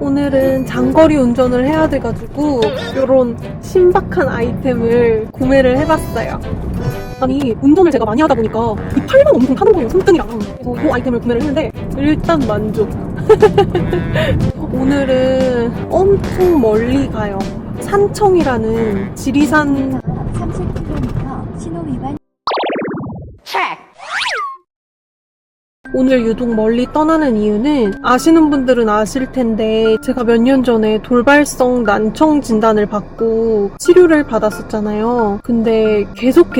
오늘은 장거리 운전을 해야 돼가지고 이런 신박한 아이템을 구매를 해봤어요. 아니, 운전을 제가 많이 하다 보니까 이 팔만 엄청 타는 거예요, 손등이랑. 그래서 이 아이템을 구매를 했는데 일단 만족. 오늘은 엄청 멀리 가요. 산청이라는 지리산 30km 신호 위반. 오늘 유독 멀리 떠나는 이유는 아시는 분들은 아실 텐데 제가 몇 년 전에 돌발성 난청 진단을 받고 치료를 받았었잖아요. 근데 계속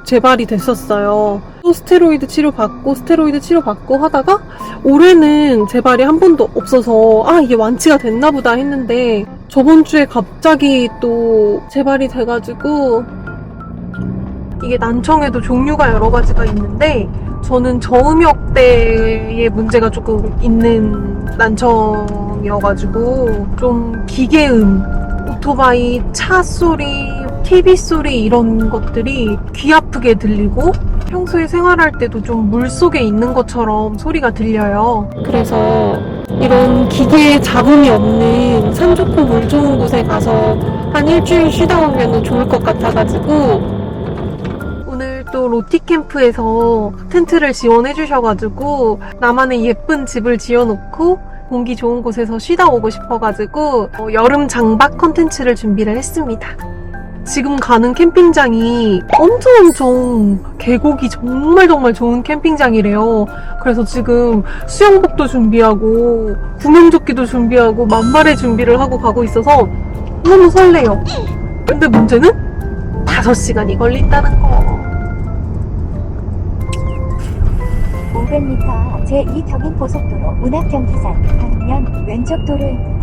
재발이 됐었어요. 또 스테로이드 치료받고 하다가 올해는 재발이 한 번도 없어서 이게 완치가 됐나 보다 했는데 저번 주에 갑자기 또 재발이 돼가지고 이게 난청에도 종류가 여러 가지가 있는데 저는 저음역대의 문제가 조금 있는 난청이어가지고 좀 기계음, 오토바이, 차 소리, TV 소리 이런 것들이 귀 아프게 들리고 평소에 생활할 때도 좀 물속에 있는 것처럼 소리가 들려요. 그래서 이런 기계에 잡음이 없는 산 좋고 물 좋은 곳에 가서 한 일주일 쉬다 오면 좋을 것 같아가지고 오늘 또 로티캠프에서 텐트를 지원해 주셔가지고 나만의 예쁜 집을 지어놓고 공기 좋은 곳에서 쉬다 오고 싶어가지고 여름 장박 컨텐츠를 준비를 했습니다. 지금 가는 캠핑장이 엄청 계곡이 정말 좋은 캠핑장이래요. 그래서 지금 수영복도 준비하고 구명조끼도 준비하고 만발의 준비를 하고 가고 있어서 너무 설레요. 근데 문제는 5시간이 걸린다는 거. 500m 제2경인 고속도로 운합경기산 방면 왼쪽 도로입니다.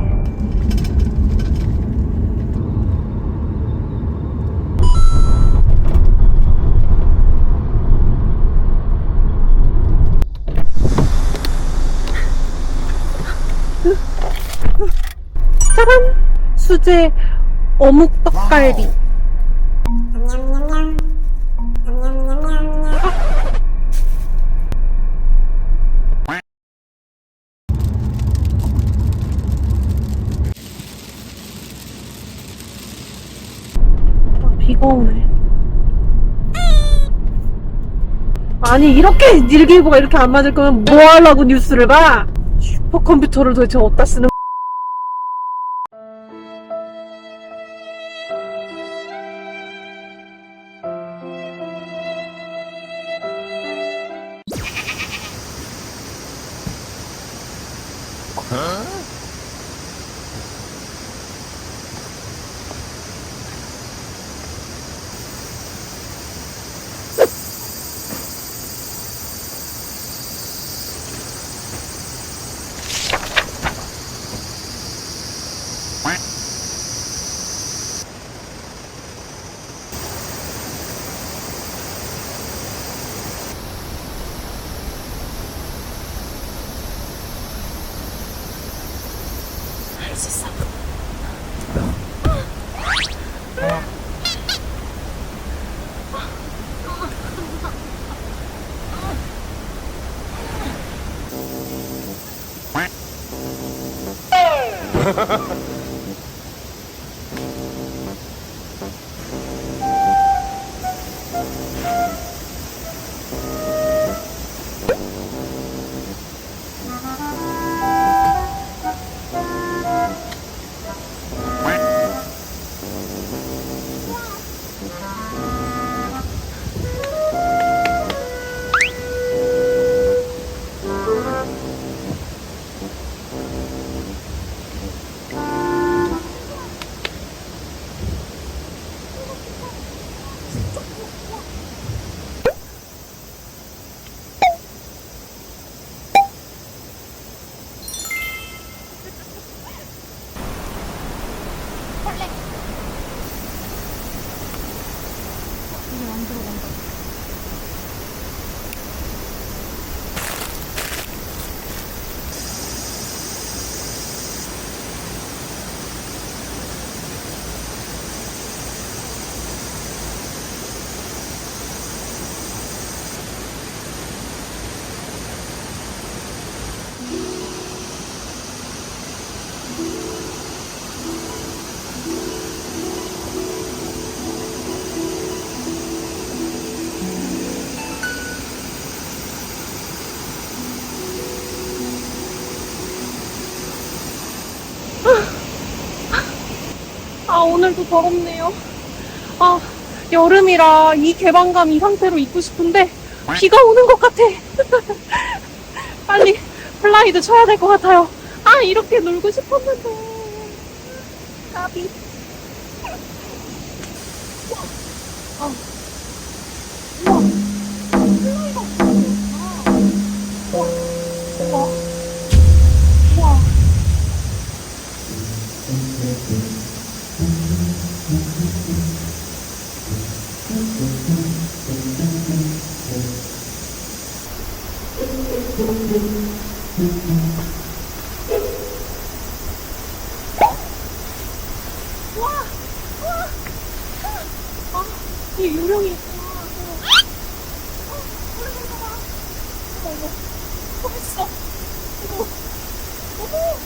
짜란! 수제 어묵 떡갈비. 비가 오네. 아니, 이렇게 일기예보가 이렇게 안 맞을 거면 뭐 하려고 뉴스를 봐? 슈퍼컴퓨터를 도대체 어디다 쓰는 할 수 있어. 안 들어간다. 오늘도 더럽네요. 아, 여름이라 이 개방감 이 상태로 있고 싶은데 비가 오는 것 같아. 빨리 플라이드 쳐야 될 것 같아요. 아, 이렇게 놀고 싶었는데. 까비. 아, 우와. 플라이가 우와. 우와. 우와. 와! 와! 아, 이 요령이 있구나. 오래 걸려봐. 어머, 했어. 어머, 어머.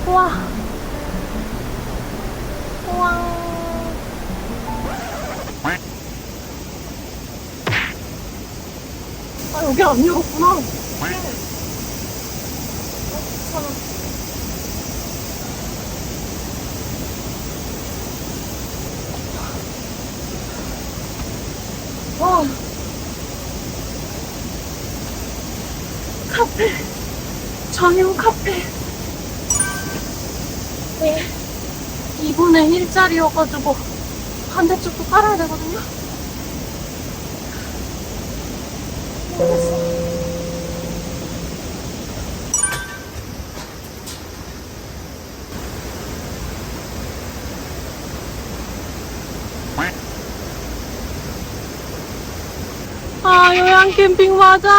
우와. 우와. 아, 여기 안 열었구나. 와. 카페. 전용 카페. 네. 2분의 1짜리여가지고 반대쪽도 깔아야 되거든요. 모르겠어. 아, 요양 캠핑 맞아.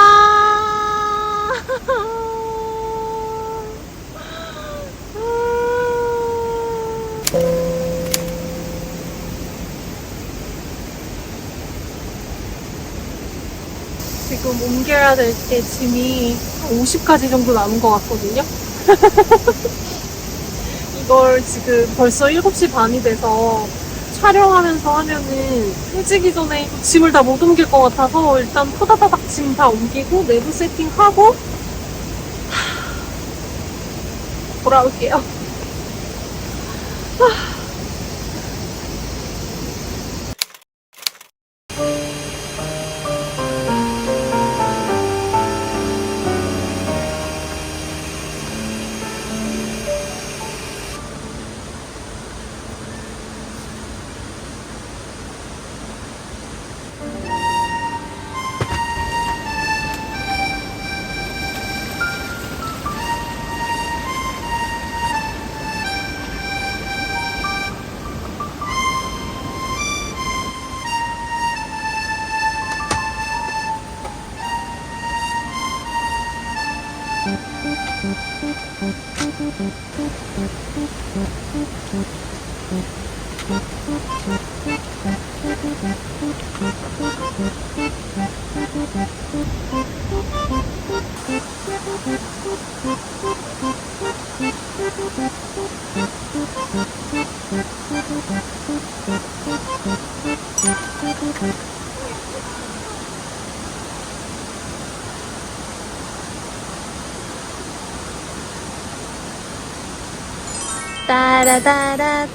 지금 옮겨야 될 때 짐이 50가지 정도 남은 것 같거든요. 이걸 지금 벌써 7시 반이 돼서 촬영하면서 하면은 해지기 전에 짐을 다 못 옮길 것 같아서 일단 토다다닥 짐 다 옮기고 내부 세팅하고 돌아올게요. 따라다라따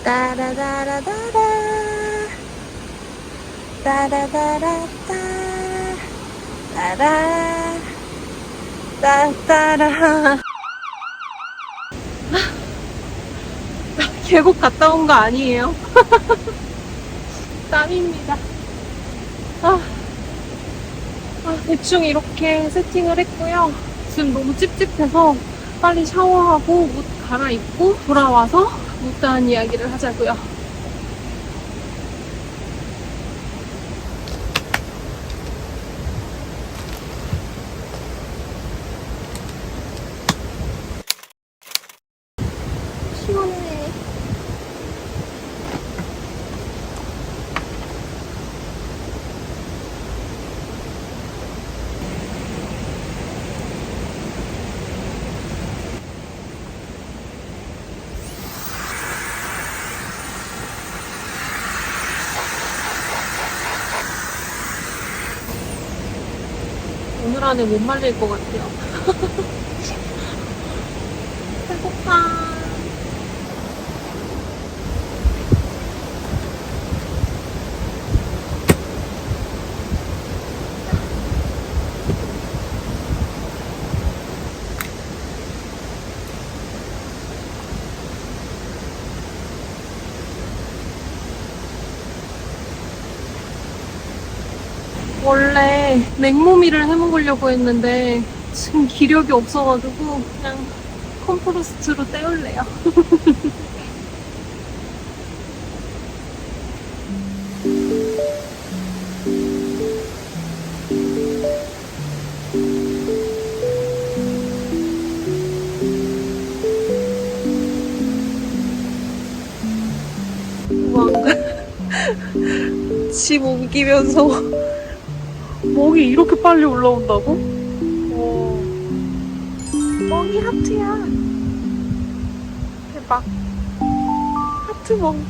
따라다라다라 따라다라따 따라 따따라 계곡 갔다 온 거 아니에요? 땀입니다. 대충 이렇게 세팅을 했고요. 지금 너무 찝찝해서 빨리 샤워하고 옷 갈아입고 돌아와서 못다한 이야기를 하자고요. 시원해. 오늘 안에 못 말릴 것 같아요. 배고파. 원래 냉모미를 해먹으려고 했는데 지금 기력이 없어가지고 그냥 컴포스트로 때울래요. 집 옮기면서 멍이 이렇게 빨리 올라온다고? 멍이 하트야. 대박. 하트멍.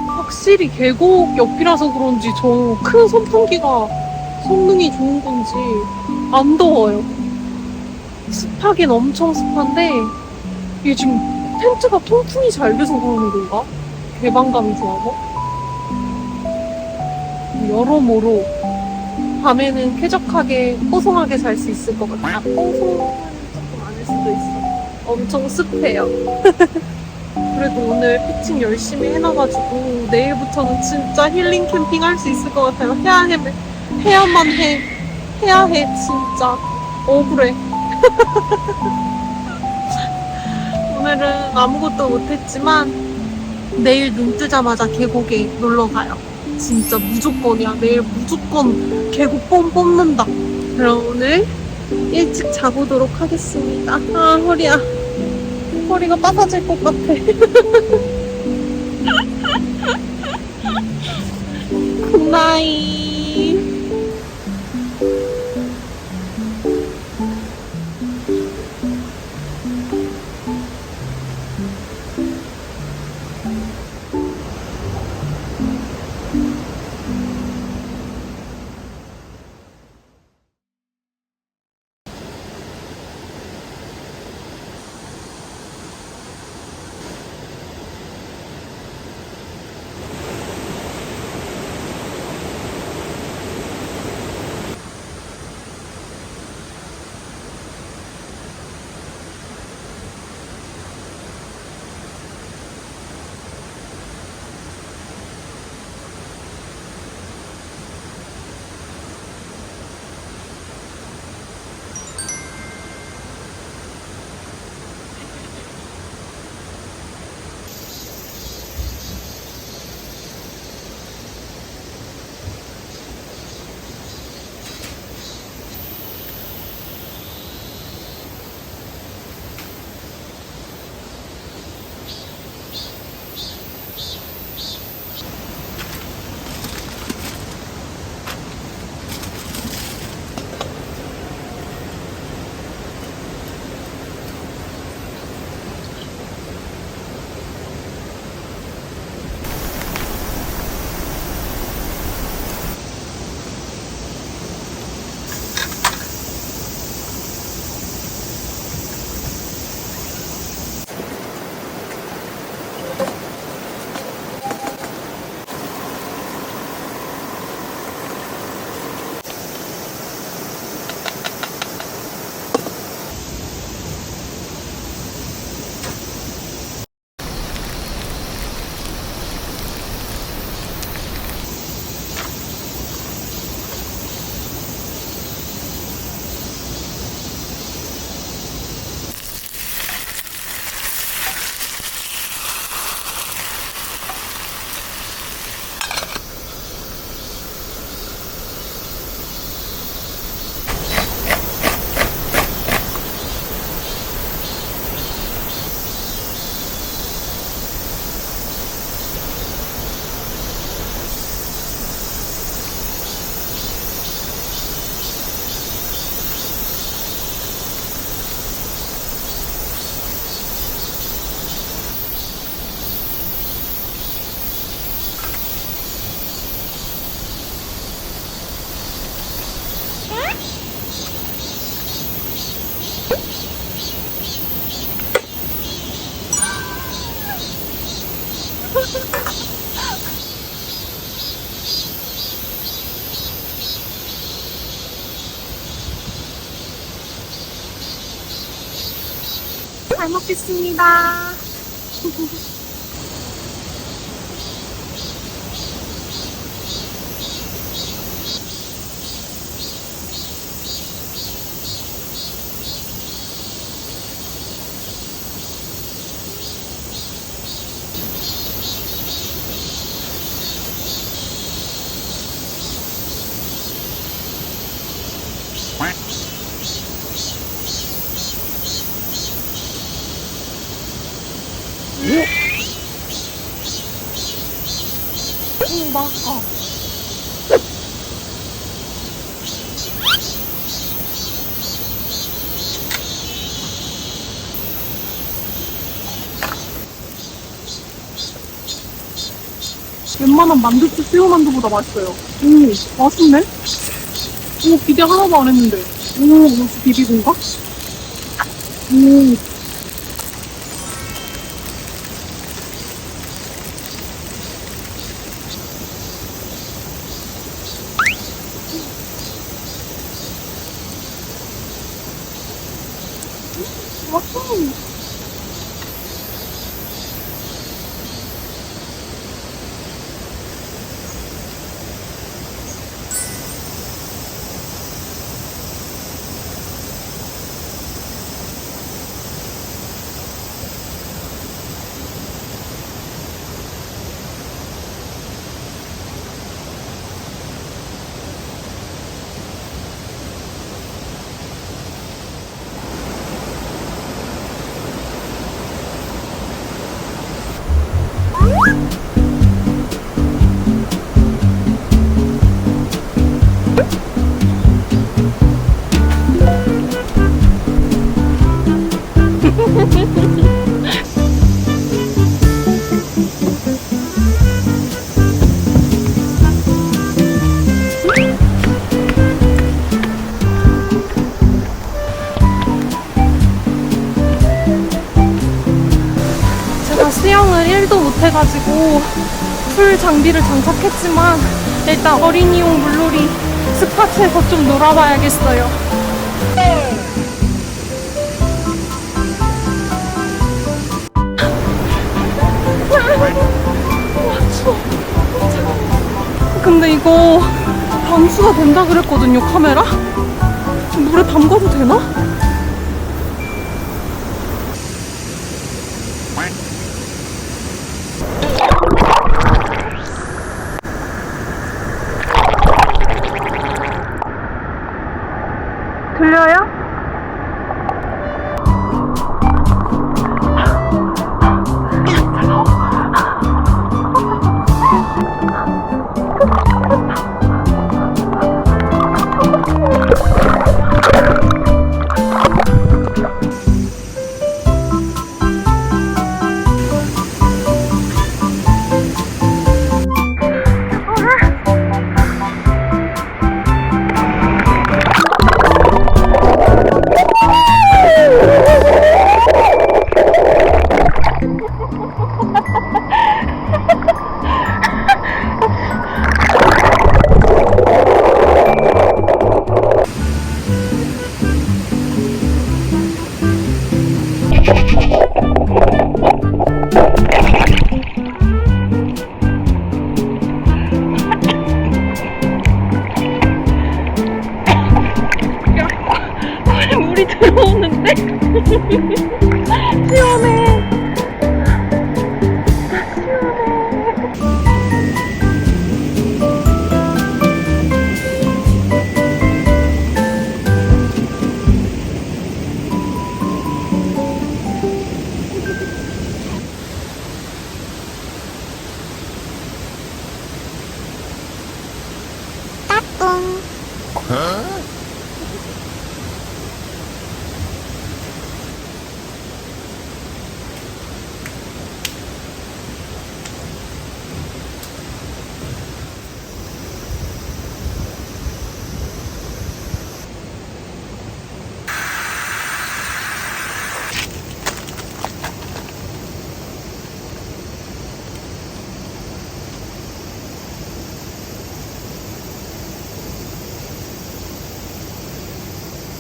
확실히 계곡 옆이라서 그런지 저 큰 선풍기가 성능이 좋은 건지 안 더워요. 습하긴 엄청 습한데 이게 지금 텐트가 통풍이 잘 돼서 그러는 건가? 개방감이 좋아서? 여러모로 밤에는 쾌적하게 뽀송하게 잘 수 있을 것 같아요. 뽀송은 조금 아닐 수도 있어. 엄청 습해요. 그래도 오늘 피칭 열심히 해놔가지고 내일부터는 진짜 힐링 캠핑 할 수 있을 것 같아요. 해야만 해. 해야 해, 진짜. 억울해. 오늘은 아무것도 못했지만 내일 눈 뜨자마자 계곡에 놀러 가요. 진짜 무조건이야. 내일 무조건 계곡 뽕 뽑는다. 그럼 오늘 일찍 자보도록 하겠습니다. 아, 허리야. 허리가 빠사질 것 같아. 굿나잇. 잘 먹겠습니다. 맛있어. 웬만한 만두집 새우만두보다 맛있어요. 오, 맛있네? 오, 기대 하나도 안 했는데. 오, 역시 비비고인가? 오. 맛있어. 제가 수영을 1도 못해가지고 풀 장비를 장착했지만 일단 어린이용 물놀이 스파트에서 좀 놀아봐야겠어요. 근데 이거 방수가 된다 그랬거든요, 카메라? 물에 담가도 되나? 들려요? 물이 들어오는데? 시원해.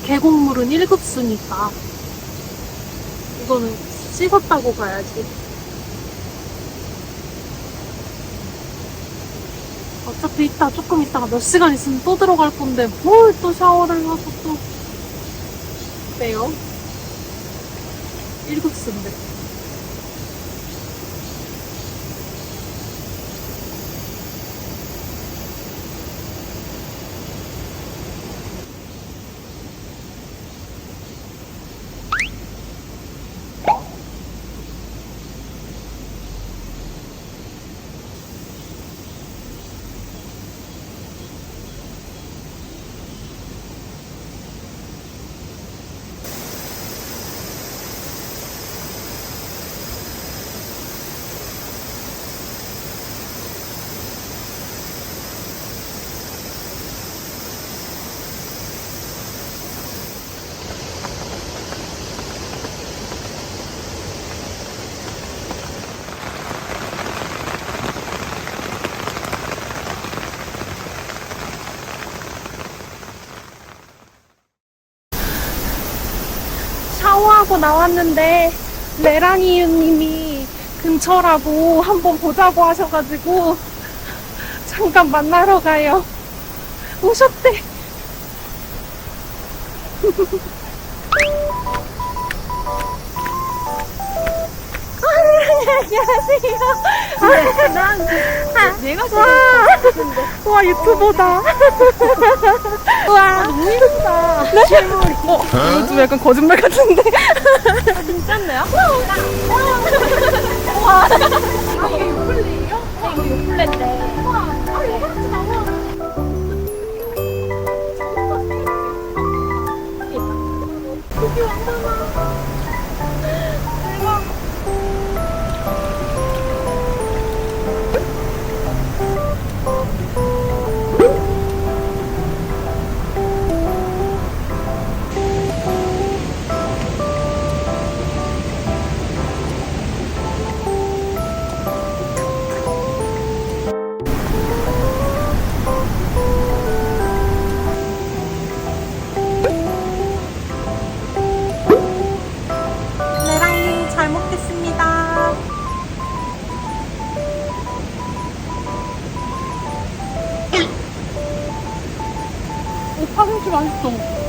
계곡물은 1급수니까 이거는 씻었다고 봐야지. 어차피 조금 있다가 몇 시간 있으면 또 들어갈 건데 뭘 또 샤워를 하고 또. 어때요? 일국수인데. 샤워하고 나왔는데 레랑이유님이 근처라고 한번 보자고 하셔가지고 잠깐 만나러 가요. 오셨대. 안녕하세요. 내가 와 유튜버다. 와 너무 예쁘다. 이거 좀 약간 거짓말 같은데. 진짠데요? 와. 이거 요플레예요? 네, 이거 요플레인데. 와, 이거 같이 나와. 고기 완전 많아. 대박. 레랑님 잘 먹겠습니다. 파김치 맛있어.